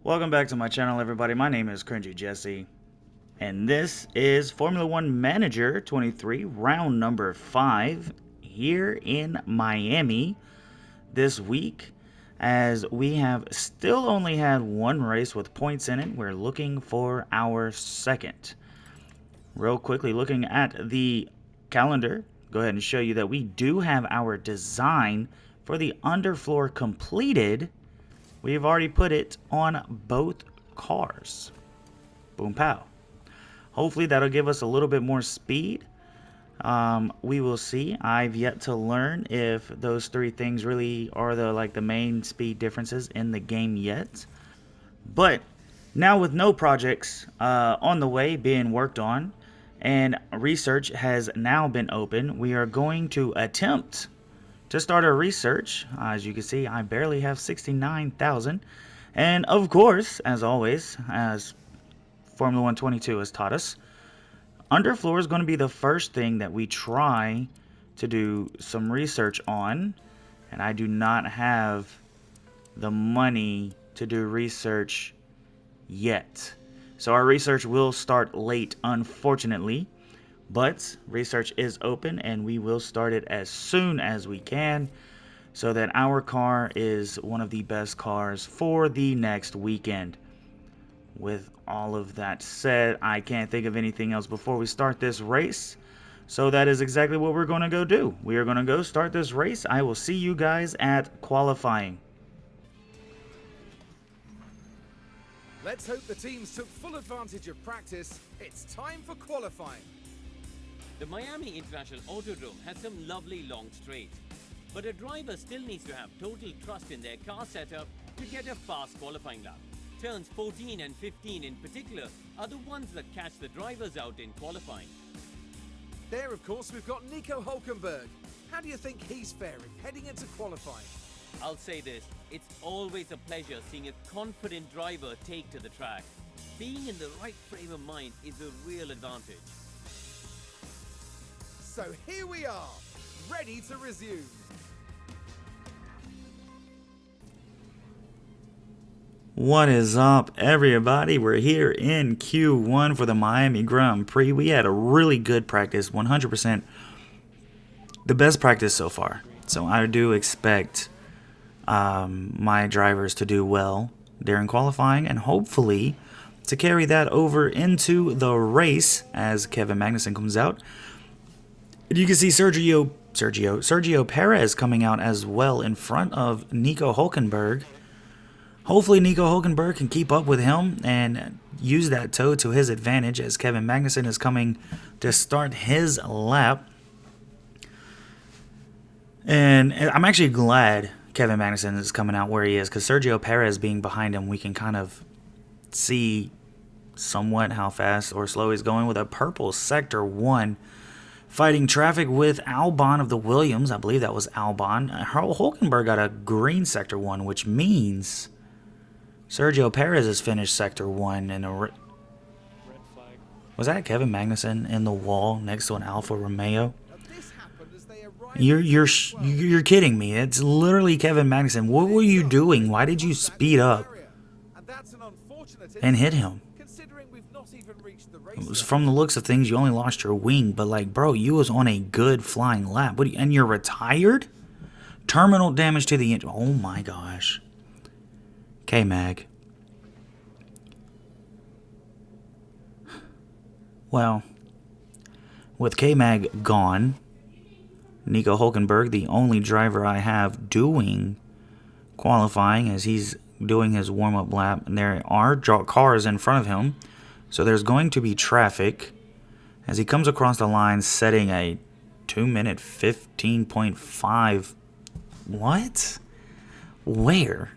Welcome back to my channel, everybody. My name is CringeyJesse, and this is Formula One Manager 23, round number 5, here in Miami this week, as we have still only had one race with points in it. We're looking for our second. Real quickly, looking at the calendar, go ahead and show you that we do have our design for the underfloor completed. We've already put it on both cars. Boom pow. Hopefully that'll give us a little bit more speed. We will see. I've yet to learn if those three things really are the main speed differences in the game yet. But now with no projects on the way being worked on, and research has now been open, we are going to attempt to start our research. As you can see, I barely have 69,000. And of course, as always, as Formula 122 has taught us, underfloor is going to be the first thing that we try to do some research on. And I do not have the money to do research yet. So our research will start late, unfortunately. But research is open, and we will start it as soon as we can, so that our car is one of the best cars for the next weekend. With all of that said, I can't think of anything else before we start this race. So that is exactly what we're going to go do. We are going to go start this race. I will see you guys at qualifying. Let's hope the teams took full advantage of practice. It's time for qualifying. The Miami International Autodrome has some lovely long straights, but a driver still needs to have total trust in their car setup to get a fast qualifying lap. Turns 14 and 15 in particular are the ones that catch the drivers out in qualifying. There, of course, we've got Nico Hülkenberg. How do you think he's faring heading into qualifying? I'll say this, it's always a pleasure seeing a confident driver take to the track. Being in the right frame of mind is a real advantage. So here we are, ready to resume. What is up, everybody? We're here in Q1 for the Miami Grand Prix. We had a really good practice, 100% the best practice so far. So I do expect my drivers to do well during qualifying, and hopefully to carry that over into the race as Kevin Magnussen comes out. You can see Sergio Perez coming out as well in front of Nico Hülkenberg. Hopefully Nico Hülkenberg can keep up with him and use that toe to his advantage as Kevin Magnussen is coming to start his lap. And I'm actually glad Kevin Magnussen is coming out where he is, because Sergio Perez being behind him, we can kind of see somewhat how fast or slow he's going with a purple Sector 1. Fighting traffic with Albon of the Williams. I believe that was Albon. Hülkenberg got a green Sector 1, which means Sergio Perez has finished Sector 1 in a... Red flag. Was that Kevin Magnussen in the wall next to an Alfa Romeo? You're kidding me. It's literally Kevin Magnussen. What were you doing? Why did you speed up and hit him? It was from the looks of things, you only lost your wing, but like, bro, you was on a good flying lap. And you're retired? Terminal damage to the engine. Oh my gosh. K-Mag. Well, with K-Mag gone, Nico Hülkenberg, the only driver I have doing qualifying as he's doing his warm-up lap, and there are cars in front of him. So there's going to be traffic as he comes across the line setting a 2-minute 15.5. What? Where?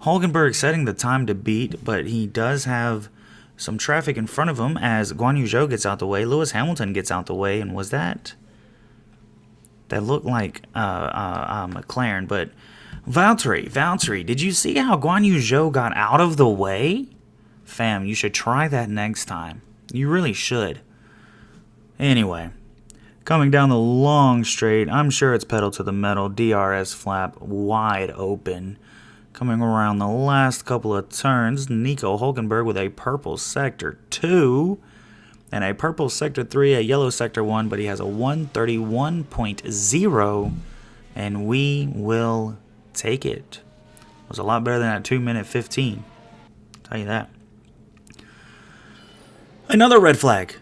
Hülkenberg setting the time to beat, but he does have some traffic in front of him as Guan Yu Zhou gets out the way. Lewis Hamilton gets out the way, and was that looked like McLaren, but Valtteri, did you see how Guan Yu Zhou got out of the way? Fam, you should try that next time. You really should. Anyway, coming down the long straight, I'm sure it's pedal to the metal, DRS flap wide open. Coming around the last couple of turns, Nico Hulkenberg with a purple sector 2 and a purple sector 3, a yellow sector 1, but he has a 131.0, and we will take it. It was a lot better than that 2-minute 15. I'll tell you that. Another red flag.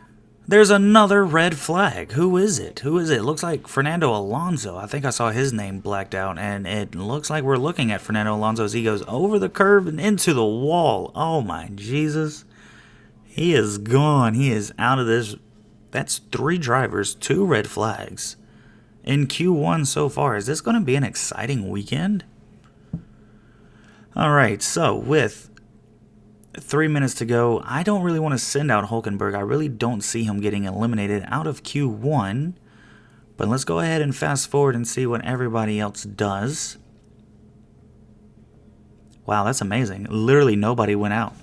There's another red flag. Who is it? Who is it? Looks like Fernando Alonso. I think I saw his name blacked out, and it looks like we're looking at Fernando Alonso as he goes over the curb and into the wall. Oh my Jesus. He is gone. He is out of this. That's 3 drivers, 2 red flags in Q1 so far. Is this going to be an exciting weekend? All right, so with 3 minutes to go, I don't really want to send out Hulkenberg. I really don't see him getting eliminated out of Q1. But let's go ahead and fast forward and see what everybody else does. Wow, that's amazing. Literally nobody went out.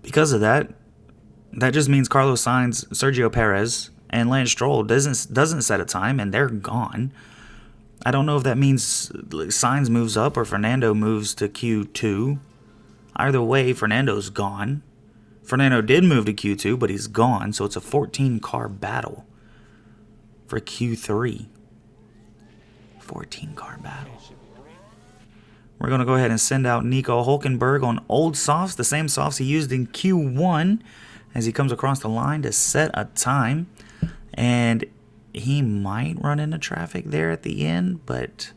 Because of that, that just means Carlos Sainz, Sergio Perez, and Lance Stroll doesn't set a time, and they're gone. I don't know if that means Sainz moves up or Fernando moves to Q2. Either way, Fernando's gone. Fernando did move to Q2, but he's gone, so it's a 14-car battle for Q3. 14-car battle. We're going to go ahead and send out Nico Hulkenberg on old softs, the same softs he used in Q1, as he comes across the line to set a time. And he might run into traffic there at the end, but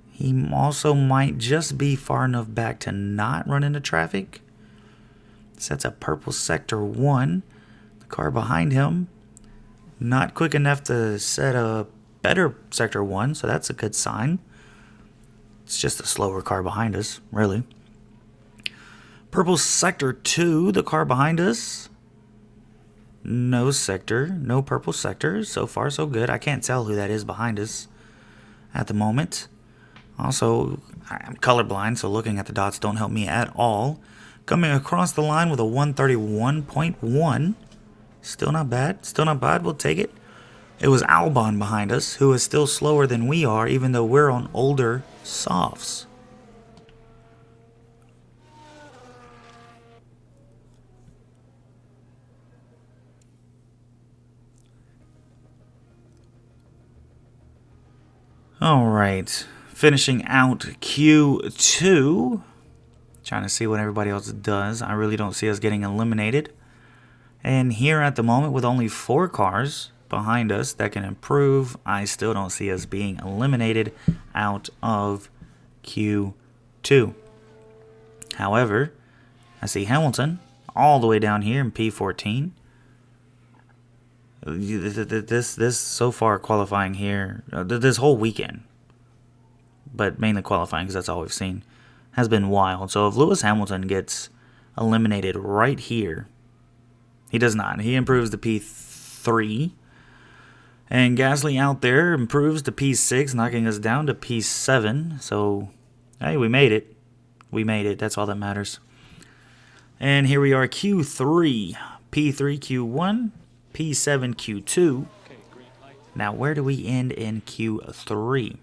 he also might just be far enough back to not run into traffic. Sets a purple sector 1. The car behind him, not quick enough to set a better sector 1, so that's a good sign. It's just a slower car behind us, really. Purple sector 2, the car behind us. No sector, no purple sector. So far, so good. I can't tell who that is behind us at the moment. Also, I'm colorblind, so looking at the dots don't help me at all. Coming across the line with a 131.1. Still not bad. Still not bad. We'll take it. It was Albon behind us, who is still slower than we are, even though we're on older softs. Alright, finishing out Q2. Trying to see what everybody else does. I really don't see us getting eliminated. And here at the moment, with only 4 cars behind us that can improve, I still don't see us being eliminated out of Q2. However, I see Hamilton all the way down here in P14. This so far qualifying here, this whole weekend, but mainly qualifying because that's all we've seen, has been wild. So if Lewis Hamilton gets eliminated right here, he does not. He improves to P3. And Gasly out there improves to P6, knocking us down to P7. So, hey, we made it. We made it. That's all that matters. And here we are, Q3. P3, Q1. P7, Q2. Now, where do we end in Q3?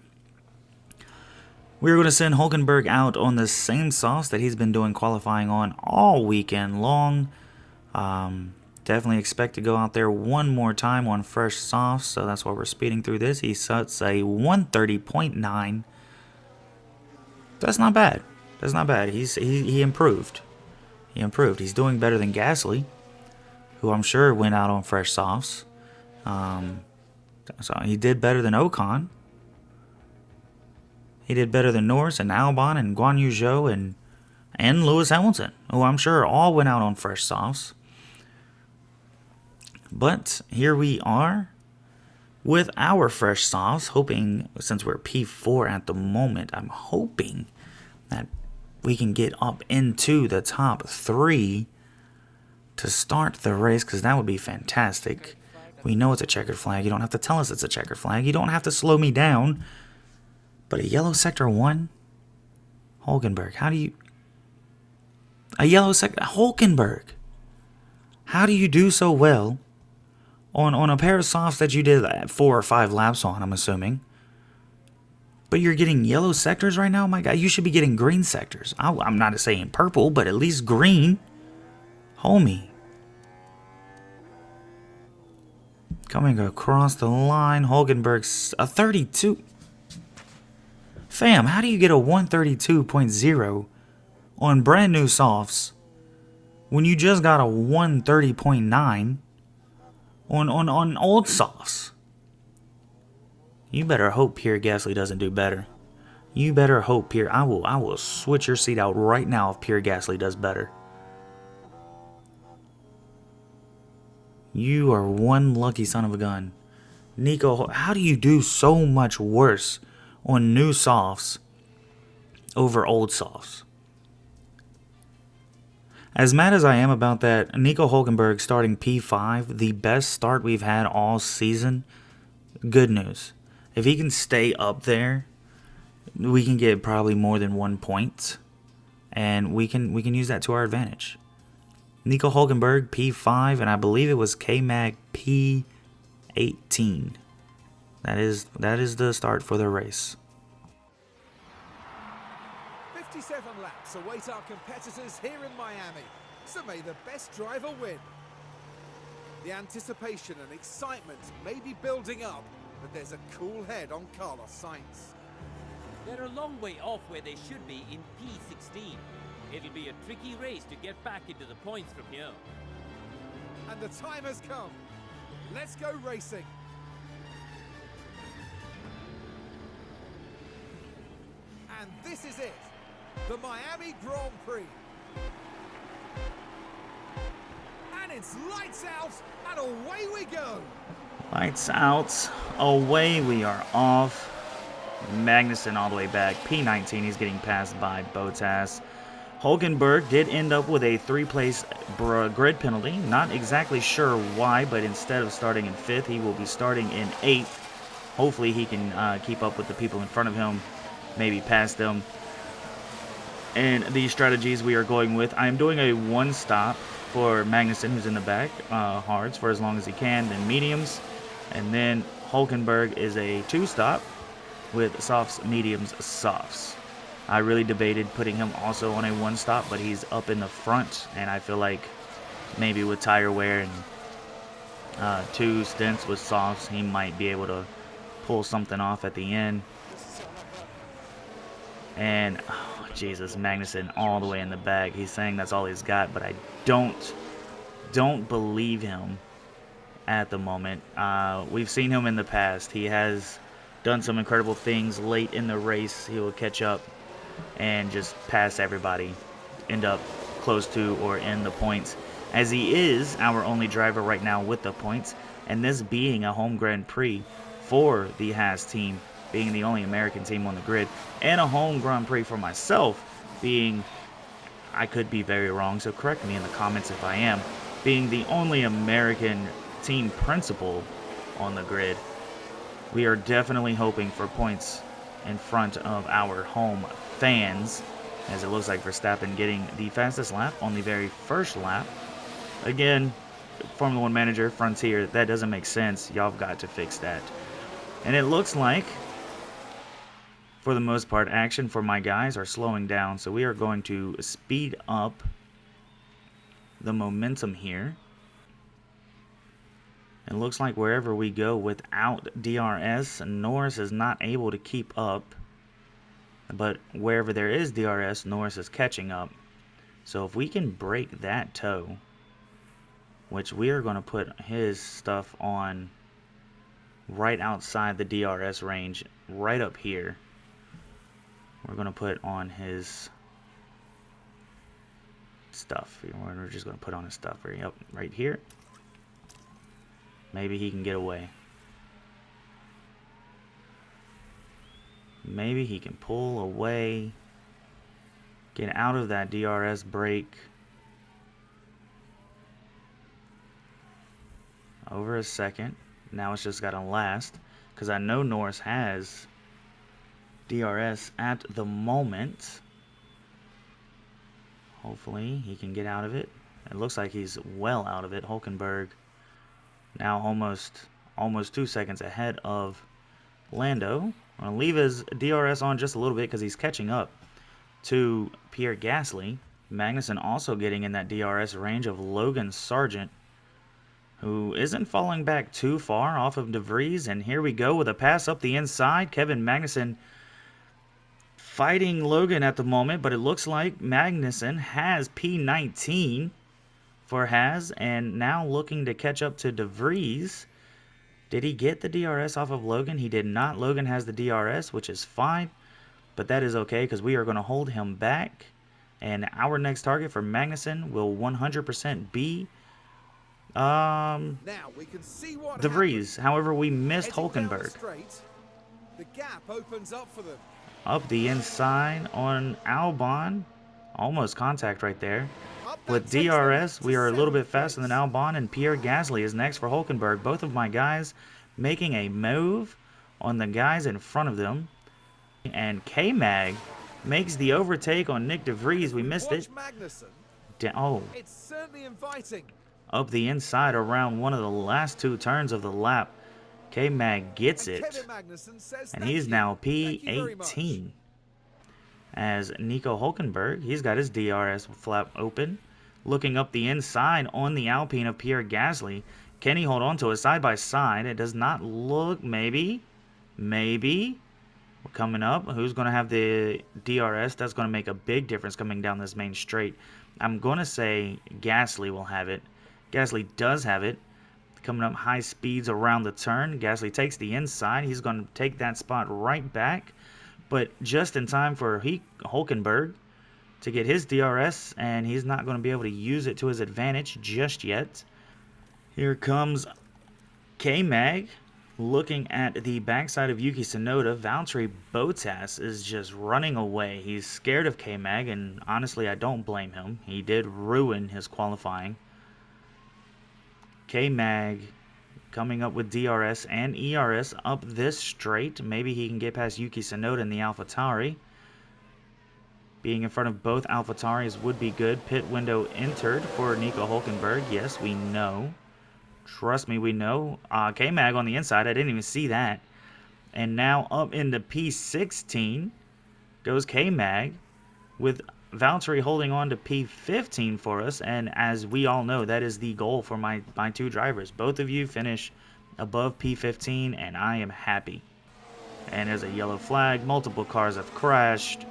We're going to send Hulkenberg out on the same sauce that he's been doing qualifying on all weekend long. Definitely expect to go out there one more time on fresh softs, so that's why we're speeding through this. He sets a 130.9. That's not bad. That's not bad. He improved. He improved. He's doing better than Gasly, who I'm sure went out on fresh softs. So he did better than Ocon. He did better than Norris and Albon and Guan Yu Zhou and Lewis Hamilton, who I'm sure all went out on fresh softs. But here we are with our fresh softs, hoping, since we're P4 at the moment, I'm hoping that we can get up into the top 3 to start the race, because that would be fantastic. We know it's a checkered flag. You don't have to tell us it's a checkered flag. You don't have to slow me down. But a yellow sector 1? Hulkenberg, how do you... A yellow sector... Hulkenberg! How do you do so well on a pair of softs that you did 4 or 5 laps on, I'm assuming? But you're getting yellow sectors right now, my guy. You should be getting green sectors. I'm not saying purple, but at least green. Homie. Coming across the line, Hulkenberg's a 32. Fam, how do you get a 132.0 on brand new softs when you just got a 130.9 on old softs? You better hope Pierre Gasly doesn't do better. You better hope Pierre. I will switch your seat out right now if Pierre Gasly does better. You are one lucky son of a gun. Nico, how do you do so much worse on new softs over old softs? As mad as I am about that, Nico Hulkenberg starting P5, the best start we've had all season, good news. If he can stay up there, we can get probably more than 1 point, and we can use that to our advantage. Nico Hulkenberg P5, and I believe it was K-Mag P18. That is the start for the race. 57 laps await our competitors here in Miami, so may the best driver win. The anticipation and excitement may be building up, but there's a cool head on Carlos Sainz. They're a long way off where they should be in P16. It'll be a tricky race to get back into the points from here. And the time has come. Let's go racing. And this is it, the Miami Grand Prix. And it's lights out, and away we go. Lights out, away we are off. Magnussen all the way back. P19, he's getting passed by Bottas. Hulkenberg did end up with a 3-place grid penalty. Not exactly sure why, but instead of starting in 5th, he will be starting in 8th. Hopefully he can keep up with the people in front of him, maybe pass them. And these strategies we are going with, I am doing a 1-stop for Magnussen, who's in the back, hards for as long as he can, then mediums. And then Hulkenberg is a 2-stop with softs, mediums, softs. I really debated putting him also on a 1-stop, but he's up in the front, and I feel like maybe with tire wear and 2 stints with softs, he might be able to pull something off at the end. And oh, Jesus, Magnussen all the way in the back. He's saying that's all he's got, but I don't believe him at the moment. We've seen him in the past. He has done some incredible things late in the race. He will catch up and just pass everybody, end up close to or in the points, as he is our only driver right now with the points, and this being a home Grand Prix for the Haas team, being the only American team on the grid, and a home Grand Prix for myself, being, I could be very wrong, so correct me in the comments if I am, being the only American team principal on the grid. We are definitely hoping for points in front of our home fans, as it looks like Verstappen getting the fastest lap on the very first lap. Again, Formula 1 manager, Frontier, that doesn't make sense. Y'all have got to fix that. And it looks like, for the most part, action for my guys are slowing down, so we are going to speed up the momentum here. It looks like wherever we go without DRS, Norris is not able to keep up. But wherever there is DRS, Norris is catching up. So if we can break that toe, which we are going to put his stuff on right outside the DRS range, right up here. We're going to put on his stuff. We're just going to put on his stuff right here. Maybe he can get away. Maybe he can pull away. Get out of that DRS break. Over a second. Now it's just got to last. Because I know Norris has DRS at the moment. Hopefully he can get out of it. It looks like he's well out of it. Hulkenberg now almost 2 seconds ahead of Lando. I'm going to leave his DRS on just a little bit because he's catching up to Pierre Gasly. Magnussen also getting in that DRS range of Logan Sargent, who isn't falling back too far off of De Vries. And here we go with a pass up the inside. Kevin Magnussen fighting Logan at the moment, but it looks like Magnussen has P19 for Haas, and now looking to catch up to De Vries. Did he get the DRS off of Logan? He did not. Logan has the DRS, which is fine, but that is okay because we are going to hold him back. And our next target for Magnussen will 100% be Now we can see what De Vries. However, we missed Heading down the Hulkenberg. straight, the gap opens up for them. Up the inside on Albon. Almost contact right there. Up that With takes them DRS, to we are a little bit 7th faster than place. Albon, and Pierre Gasly is next for Hulkenberg. Both of my guys making a move on the guys in front of them. And K-Mag makes the overtake on Nick De Vries. We missed it. Watch Magnussen. Oh, It's certainly inviting. up the inside around one of the last two turns of the lap. K-Mag gets And it. Kevin Magnussen says And thank he's you. now Thank you very much. P18. As Nico Hulkenberg, he's got his DRS flap open. Looking up the inside on the Alpine of Pierre Gasly. Can he hold on to it side by side? It does not look. Maybe. We're coming up. Who's going to have the DRS? That's going to make a big difference coming down this main straight. I'm going to say Gasly will have it. Gasly does have it. Coming up high speeds around the turn. Gasly takes the inside. He's going to take that spot right back. But just in time for Hulkenberg to get his DRS, and he's not going to be able to use it to his advantage just yet. Here comes K-Mag looking at the backside of Yuki Tsunoda. Valtteri Bottas is just running away. He's scared of K-Mag, and honestly, I don't blame him. He did ruin his qualifying. K-Mag coming up with DRS and ERS up this straight. Maybe he can get past Yuki Tsunoda in the AlphaTauri. Being in front of both AlphaTauris would be good. Pit window entered for Nico Hulkenberg. Yes, we know. Trust me, we know. K-Mag on the inside. I didn't even see that. And now up into P16 goes K-Mag with Valtteri holding on to P15 for us, and as we all know, that is the goal for my two drivers. Both of you finish above P15, and I am happy. And there's a yellow flag. Multiple cars have crashed.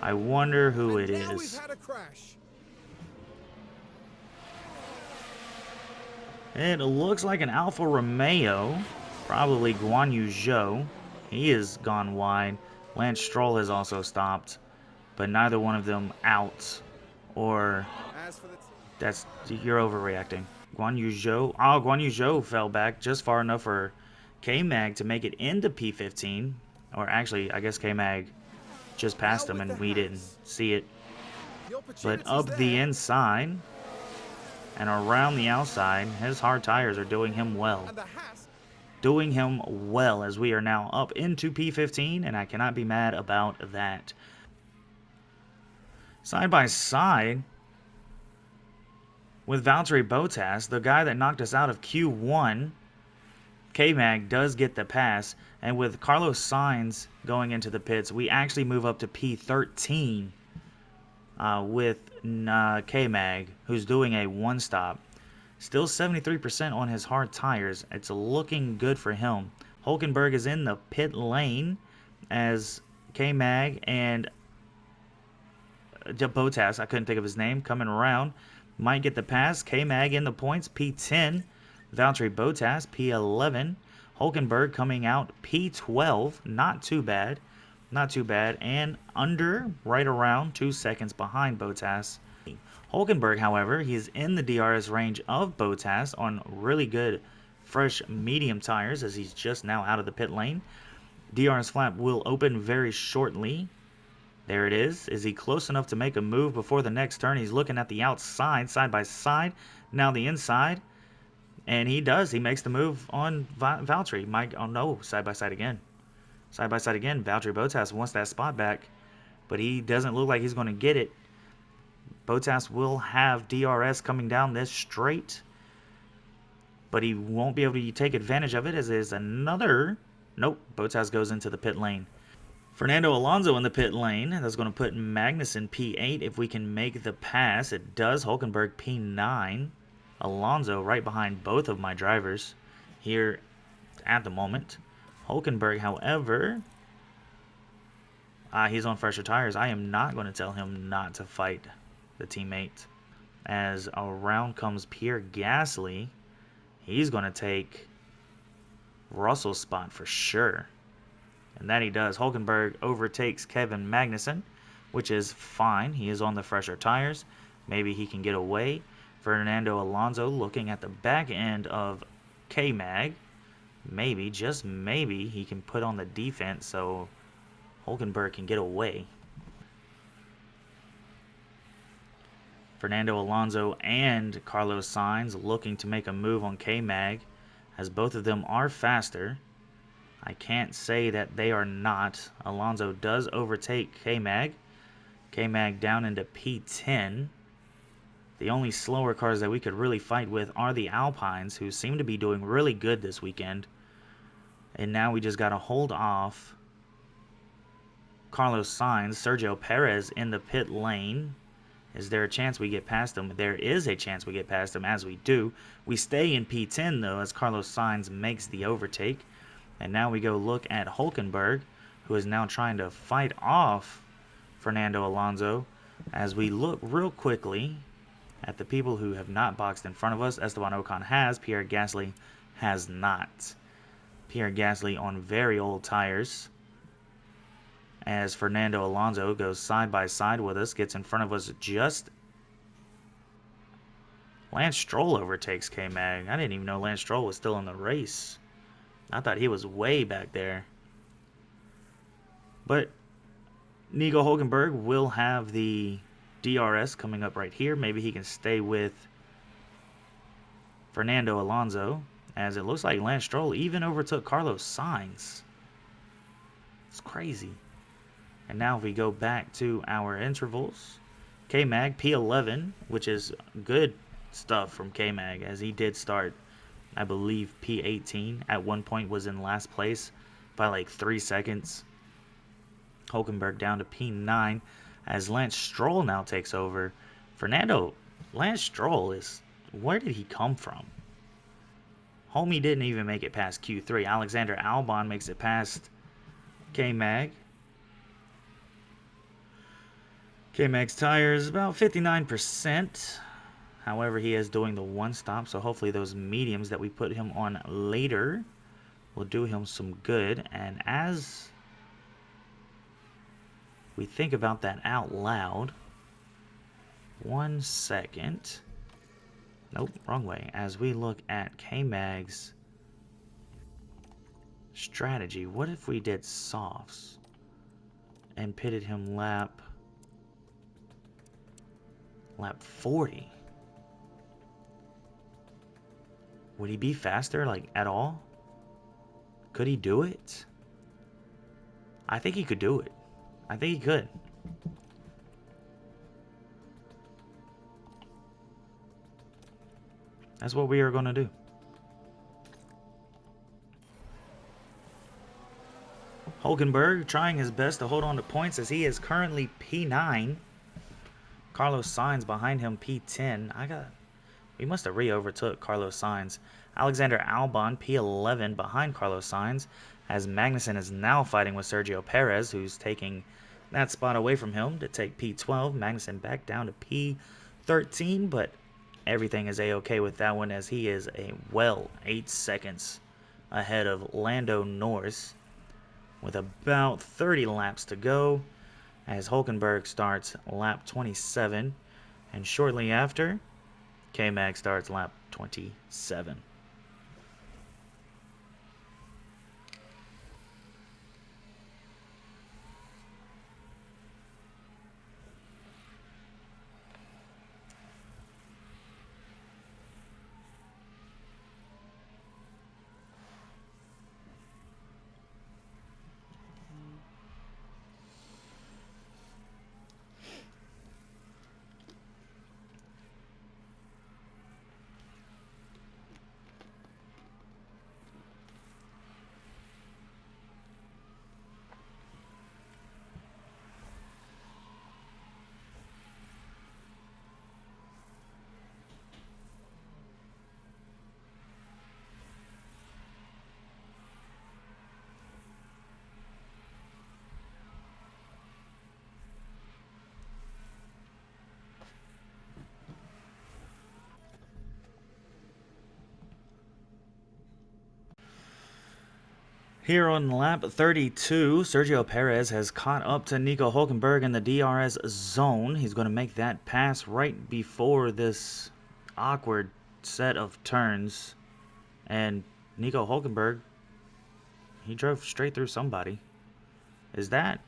I wonder who it Now we've is. had a crash. It looks like an Alfa Romeo, probably Guan Yu Zhou. He has gone wide. Lance Stroll has also stopped, but neither one of them out. Or As for the that's you're overreacting. Guan Yu Zhou. Oh, Guan Yu Zhou fell back just far enough for K-Mag to make it into P15. Or actually, I guess K-Mag just passed him and we didn't see it. The But opportunity's up the there, inside and around the outside, his hard tires are doing him well. and the Haas Doing him well as we are now up into P15, and I cannot be mad about that. Side by side with Valtteri Bottas, the guy that knocked us out of Q1, K-Mag does get the pass, and with Carlos Sainz going into the pits, we actually move up to P13 with K-Mag, who's doing a one-stop. Still 73% on his hard tires. It's looking good for him. Hulkenberg is in the pit lane as K-Mag and Bottas, I couldn't think of his name, coming around. Might get the pass. K-Mag in the points, P10. Valtteri Bottas, P11. Hulkenberg coming out, P12. Not too bad. Not too bad. And under, right around 2 seconds behind Bottas. Hulkenberg, however, he's in the DRS range of Bottas on really good, fresh medium tires as he's just now out of the pit lane. DRS flap will open very shortly. There it is. Is he close enough to make a move before the next turn? He's looking at the outside, side by side. Now the inside. And he does. He makes the move on Valtteri. Oh no, side by side again. Side by side again. Valtteri Bottas wants that spot back. But he doesn't look like he's going to get it. Bottas will have DRS coming down this straight. But he won't be able to take advantage of it as there's another Nope, Bottas goes into the pit lane. Fernando Alonso in the pit lane. That's going to put Magnussen P8 if we can make the pass. It does. Hulkenberg P9. Alonso right behind both of my drivers here at the moment. Hulkenberg, however, he's on fresher tires. I am not going to tell him not to fight the teammate. As around comes Pierre Gasly, he's going to take Russell's spot for sure. And that he does. Hulkenberg overtakes Kevin Magnussen, which is fine. He is on the fresher tires. Maybe he can get away. Fernando Alonso looking at the back end of K-Mag. Maybe, just maybe, he can put on the defense so Hulkenberg can get away. Fernando Alonso and Carlos Sainz looking to make a move on K-Mag, as both of them are faster. I can't say that they are not. Alonso does overtake K-Mag. K-Mag down into P10. The only slower cars that we could really fight with are the Alpines, who seem to be doing really good this weekend. And now we just got to hold off Carlos Sainz. Sergio Perez in the pit lane. Is there a chance we get past him? There is a chance we get past him, as we do. We stay in P10, though, as Carlos Sainz makes the overtake. And now we go look at Hulkenberg, who is now trying to fight off Fernando Alonso. As we look real quickly at the people who have not boxed in front of us, Esteban Ocon has, Pierre Gasly has not. Pierre Gasly on very old tires. As Fernando Alonso goes side by side with us, gets in front of us just... Lance Stroll overtakes K-Mag. I didn't even know Lance Stroll was still in the race. I thought he was way back there. But Nico Hulkenberg will have the DRS coming up right here. Maybe he can stay with Fernando Alonso, as it looks like Lance Stroll even overtook Carlos Sainz. It's crazy. And now if we go back to our intervals, K-Mag P11, which is good stuff from K-Mag, as he did start, I believe, P18. At one point was in last place by like 3 seconds. Hulkenberg down to P9 as Lance Stroll now takes over. Lance Stroll is... Where did he come from? Homie didn't even make it past Q3. Alexander Albon makes it past K-Mag. K-Mag's tires about 59%. However, he is doing the one stop, so hopefully those mediums that we put him on later will do him some good. And as we think about that out loud, 1 second. Nope, wrong way. As we look at K-Mag's strategy, what if we did softs and pitted him lap 40? Would he be faster, like, at all? Could he do it? I think he could do it. I think he could. That's what we are going to do. Hulkenberg trying his best to hold on to points as he is currently P9. Carlos Sainz behind him P10. We must have re-overtook Carlos Sainz. Alexander Albon P11 behind Carlos Sainz, as Magnussen is now fighting with Sergio Perez, who's taking that spot away from him to take P12. Magnussen back down to P13, but everything is a-okay with that one, as he is 8 seconds ahead of Lando Norris with about 30 laps to go, as Hulkenberg starts lap 27, and shortly after, K-Mag starts lap 27. Here on lap 32, Sergio Perez has caught up to Nico Hulkenberg in the DRS zone. He's going to make that pass right before this awkward set of turns. And Nico Hulkenberg, he drove straight through somebody. Is that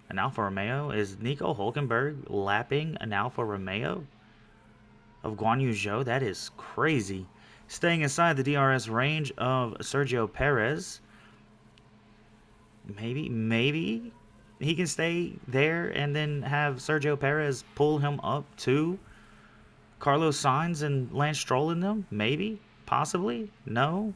an Alfa Romeo? Is Nico Hulkenberg lapping an Alfa Romeo of Guan Yu Zhou? That is crazy. Staying inside the DRS range of Sergio Perez. Maybe he can stay there and then have Sergio Perez pull him up to Carlos Sainz and Lance Stroll in them? Maybe? Possibly? No?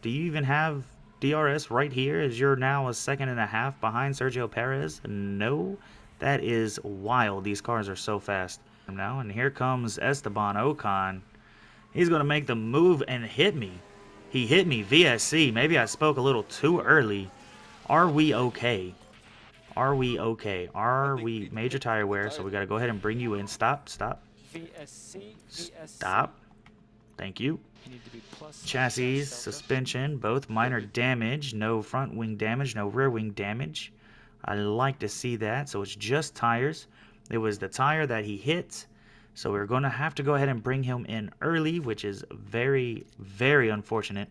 Do you even have DRS right here as you're now a second and a half behind Sergio Perez? No? That is wild. These cars are so fast. Now, and here comes Esteban Ocon. He's going to make the move and hit me. He hit me VSC. Maybe I spoke a little too early. Are we okay? Are we okay? Are we major tire wear? So we got to go ahead and bring you in. Stop. Stop. Stop. Thank you. Chassis, suspension, both minor damage. No front wing damage, no rear wing damage. I like to see that. So it's just tires. It was the tire that he hit. So we're going to have to go ahead and bring him in early, which is very, very unfortunate.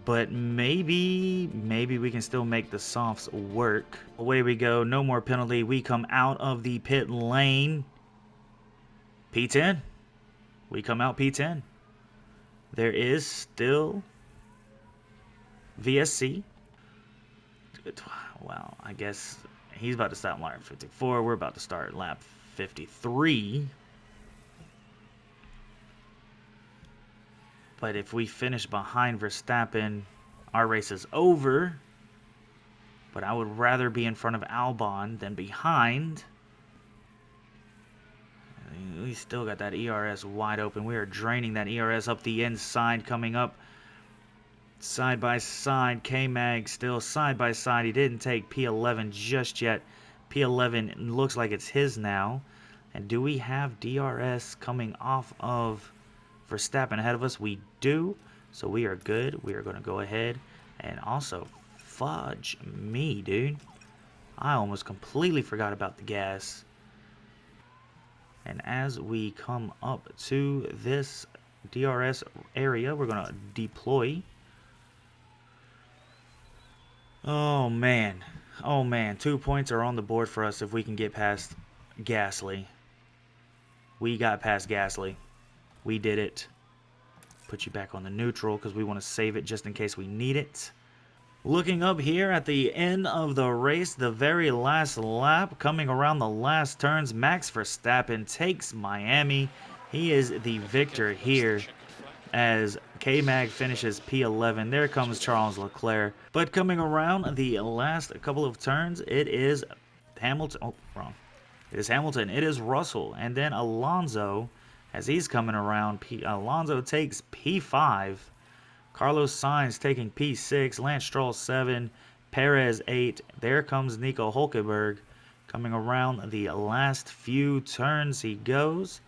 But maybe we can still make the softs work. Away we go. No more penalty. We come out of the pit lane. P10. We come out P10. There is still VSC. Well, I guess he's about to start lap 54. We're about to start lap 53. But if we finish behind Verstappen, our race is over. But I would rather be in front of Albon than behind. We still got that ERS wide open. We are draining that ERS up the inside, coming up side by side. K-Mag still side by side. He didn't take P11 just yet. P11 looks like it's his now. And do we have DRS coming off of Verstappen ahead of us? We do. So we are good. We are going to go ahead and also fudge me, dude. I almost completely forgot about the gas. And as we come up to this DRS area, we're going to deploy. Oh, man. Oh, man. 2 points are on the board for us if we can get past Gasly. We got past Gasly. We did it. Put you back on the neutral because we want to save it just in case we need it. Looking up here at the end of the race, the very last lap, coming around the last turns, Max Verstappen takes Miami. He is the victor here as K-Mag finishes P11. There comes Charles Leclerc. But coming around the last couple of turns, it is Hamilton. Oh, wrong. It is Hamilton. It is Russell. And then Alonso, as he's coming around, Alonso takes P5. Carlos Sainz taking P6, Lance Stroll 7, Perez 8. There comes Nico Hulkenberg coming around the last few turns he goes.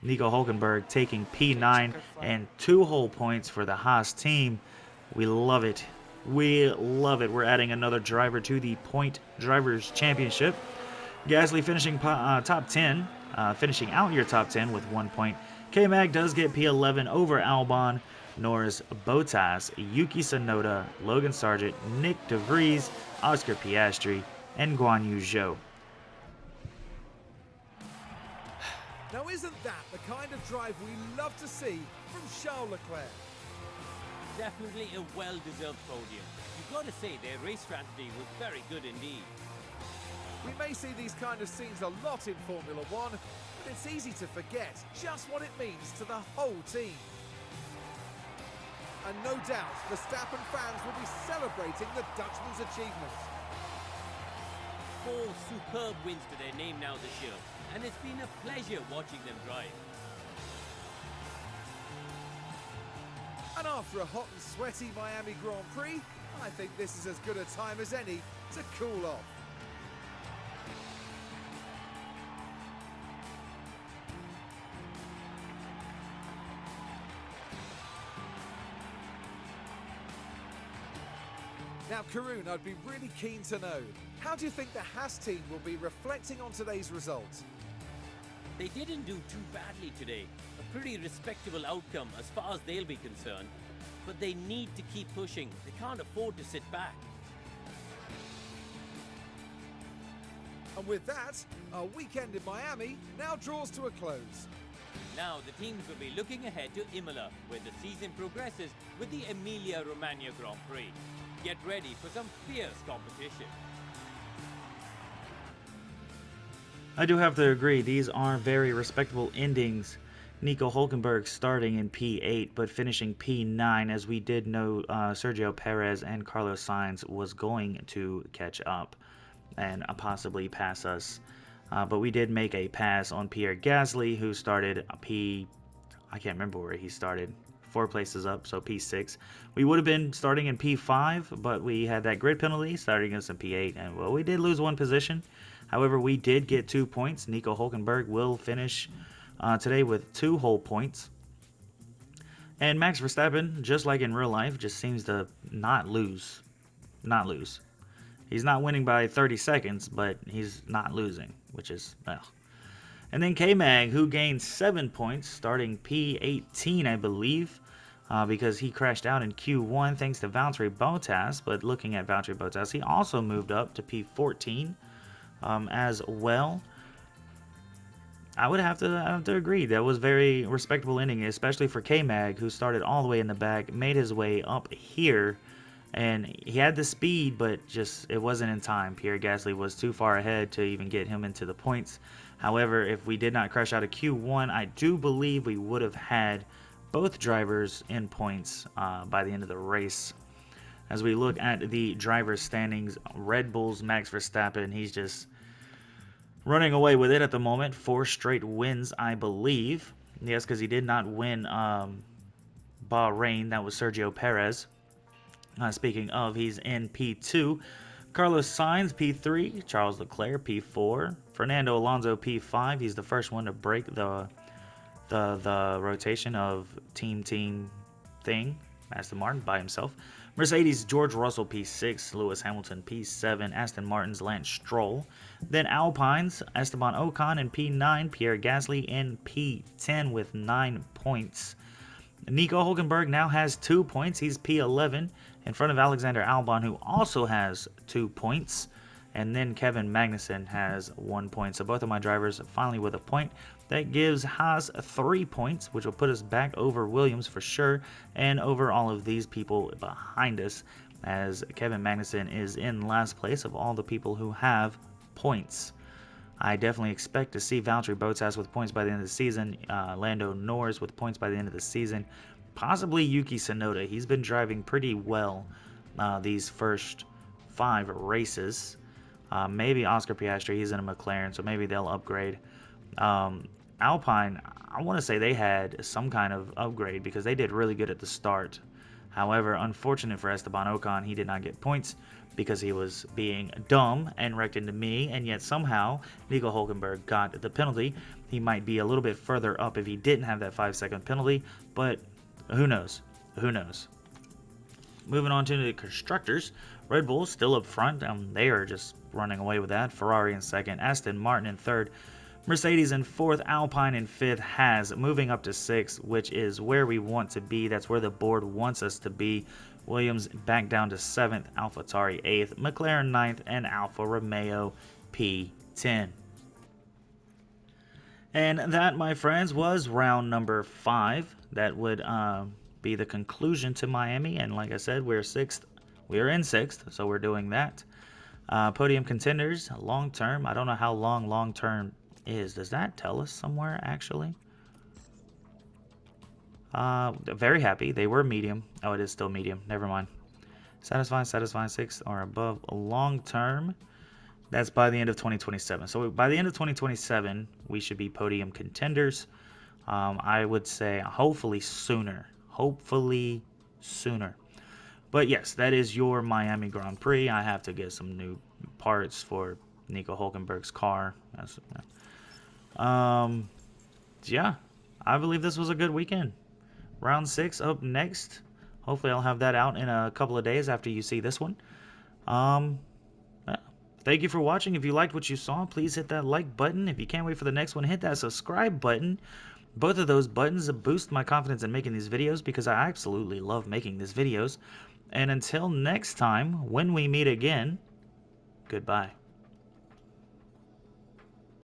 Nico Hulkenberg taking P9 and 2 whole points for the Haas team. We love it. We love it. We're adding another driver to the Point Drivers Championship. Gasly finishing top 10, finishing out your top 10 with 1 point. K-Mag does get P11 over Albon. Norris, Bottas, Yuki Tsunoda, Logan Sargent, Nick DeVries, Oscar Piastri, and Guan Yu Zhou. Now isn't that the kind of drive we love to see from Charles Leclerc? Definitely a well-deserved podium. You've got to say their race strategy was very good indeed. We may see these kind of scenes a lot in Formula One, but it's easy to forget just what it means to the whole team. And no doubt, Verstappen fans will be celebrating the Dutchman's achievement. 4 superb wins to their name now this year, and it's been a pleasure watching them drive. And after a hot and sweaty Miami Grand Prix, I think this is as good a time as any to cool off. Now, Karun, I'd be really keen to know, how do you think the Haas team will be reflecting on today's results? They didn't do too badly today. A pretty respectable outcome as far as they'll be concerned. But they need to keep pushing. They can't afford to sit back. And with that, our weekend in Miami now draws to a close. Now the teams will be looking ahead to Imola, where the season progresses with the Emilia-Romagna Grand Prix. Get ready for some fierce competition. I do have to agree, these are very respectable endings. Nico Hulkenberg starting in P8 but finishing P9, as we did know Sergio Perez and Carlos Sainz was going to catch up and possibly pass us. But we did make a pass on Pierre Gasly, who started I can't remember where he started, 4 places up, so P6. We would have been starting in P5, but we had that grid penalty starting us in P8, and well, we did lose 1 position. However, we did get 2 points. Nico Hulkenberg will finish today with 2 whole points. And Max Verstappen, just like in real life, just seems to not lose. Not lose. He's not winning by 30 seconds, but he's not losing, which is, well. And then K-Mag, who gained 7 points, starting P18, I believe, because he crashed out in Q1 thanks to Valtteri Bottas. But looking at Valtteri Bottas, he also moved up to P14 as well. I would have to agree. That was very respectable inning, especially for K-Mag, who started all the way in the back, made his way up here, and he had the speed, but just it wasn't in time. Pierre Gasly was too far ahead to even get him into the points. However, if we did not crash out of Q1, I do believe we would have had both drivers in points by the end of the race. As we look at the driver standings, Red Bull's Max Verstappen, he's just running away with it at the moment. 4 straight wins, I believe. Yes, because he did not win Bahrain. That was Sergio Perez. Speaking of, he's in P2. Carlos Sainz, P3. Charles Leclerc, P4. Fernando Alonso, P5. He's the first one to break the rotation of team thing. Aston Martin by himself. Mercedes, George Russell, P6. Lewis Hamilton, P7. Aston Martin's Lance Stroll. Then Alpine's Esteban Ocon in P9. Pierre Gasly in P10 with 9 points. Nico Hulkenberg now has 2 points. He's P11 in front of Alexander Albon, who also has 2 points. And then Kevin Magnussen has 1 point. So both of my drivers finally with a point. That gives Haas 3 points, which will put us back over Williams for sure, and over all of these people behind us, as Kevin Magnussen is in last place of all the people who have points. I definitely expect to see Valtteri Bottas with points by the end of the season, Lando Norris with points by the end of the season, possibly Yuki Tsunoda. He's been driving pretty well these first 5 races. Maybe Oscar Piastri, he's in a McLaren, so maybe they'll upgrade. Alpine, I want to say they had some kind of upgrade because they did really good at the start. However, unfortunate for Esteban Ocon, he did not get points because he was being dumb and wrecked into me, and yet somehow Nico Hulkenberg got the penalty. He might be a little bit further up if he didn't have that 5-second penalty, but who knows? Who knows? Moving on to the constructors, Red Bull still up front. They are just running away with that. Ferrari in second, Aston Martin in third, Mercedes in fourth, Alpine in fifth, Haas moving up to sixth, which is where we want to be. That's where the board wants us to be. Williams back down to seventh, AlphaTauri eighth, McLaren ninth, and Alfa Romeo P10. And that, my friends, was round number 5. That would be the conclusion to Miami. And like I said, we're sixth. We are in sixth, so we're doing that. Podium contenders, long term. I don't know how long term is. Does that tell us somewhere, actually? Very happy. They were medium. Oh, it is still medium. Never mind. Satisfying 6th or above long term. That's by the end of 2027. So by the end of 2027, we should be podium contenders. I would say hopefully sooner. Hopefully sooner. But yes, that is your Miami Grand Prix. I have to get some new parts for Nico Hulkenberg's car. Yeah, I believe this was a good weekend. Round 6 up next. Hopefully I'll have that out in a couple of days after you see this one. Um, Thank you for watching. If you liked what you saw, please hit that like button. If you can't wait for the next one, hit that subscribe button. Both of those buttons boost my confidence in making these videos because I absolutely love making these videos. And until next time, when we meet again, goodbye.